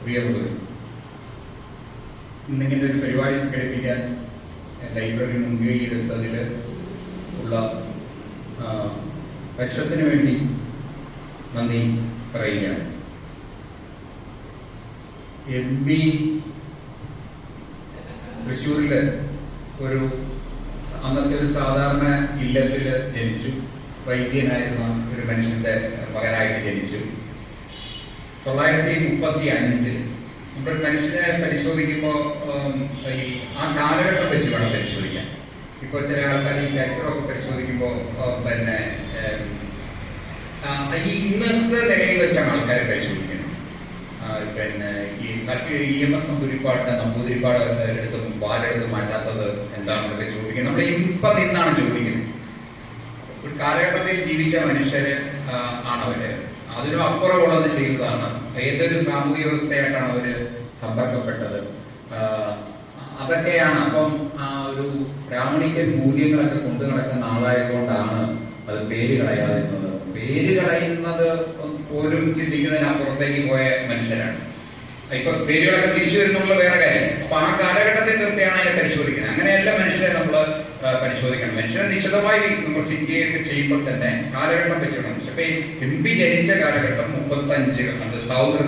പ്രിയമുള്ളവർ, ഇന്നിങ്ങനെ ഒരു പരിപാടി സംഘടിപ്പിക്കാൻ ലൈബ്രറി മുൻകൈയെടുത്തതിൽ ഉള്ള പക്ഷത്തിന് വേണ്ടി നന്ദി പറയുകയാണ്. MP തൃശ്ശൂരിൽ അന്നത്തെ ഒരു സാധാരണ ഇല്ലത്തിൽ ജനിച്ചു. വൈദ്യനായിരുന്ന ഒരു മനുഷ്യന്റെ മകനായിട്ട് ജനിച്ചു. 935 ഇപ്പോൾ മനുഷ്യനെ പരിശോധിക്കുമ്പോൾ ആ കാലഘട്ടം വെച്ച് വേണം പരിശോധിക്കാൻ. ഇപ്പോൾ ചില ആൾക്കാർ ഈ ചരിത്രമൊക്കെ പരിശോധിക്കുമ്പോൾ ഈ ഇന്നത്തെ നിലയിൽ വെച്ചാണ് ആൾക്കാരെ പരിശോധിക്കുന്നത്. ഈ മറ്റ് EMS നമ്പൂതിരിപ്പാട് എടുത്തും വാലെടുത്ത് മാറ്റാത്തത് എന്താണെന്നൊക്കെ ചോദിക്കുന്നത്. നമ്മൾ ഇപ്പം നിന്നാണ് ചോദിക്കുന്നത്. ഒരു കാലഘട്ടത്തിൽ ജീവിച്ച മനുഷ്യര് ആണവര്. അതിനും അപ്പുറമുള്ളത് ചെയ്തതാണ്. ഏതൊരു സാമൂഹിക വ്യവസ്ഥയായിട്ടാണ് അവര് സമ്പർക്കപ്പെട്ടത്, അതൊക്കെയാണ്. അപ്പം ഒരു ബ്രാഹ്മണിക്കൽ മൂല്യങ്ങളൊക്കെ കൊണ്ടു നടക്കുന്ന ആളായതുകൊണ്ടാണ് അത് പേര് കളയാതിരുന്നത്. പേര് കളയുന്നത് പോലും ചിന്തിക്കുന്നതിനപ്പുറത്തേക്ക് പോയ മനുഷ്യരാണ്. ഇപ്പൊ പേരുകളൊക്കെ തിരിച്ചു വരുന്നുള്ള വേറെ കാര്യം. അപ്പൊ ആ കാലഘട്ടത്തിൽ നിർത്തിയാണ് അതിനെ പരിശോധിക്കുന്നത്. അങ്ങനെയല്ല മനുഷ്യരെ നമ്മൾ പരിശോധിക്കണം. മനുഷ്യരെ നിശിതമായി വിമർശിക്കുകയൊക്കെ ചെയ്യുമ്പോൾ തന്നെ കാലഘട്ടം വെച്ചിട്ടുണ്ട്. പക്ഷെ MP ജനിച്ച കാലഘട്ടം 35 സ്വാതന്ത്ര്യ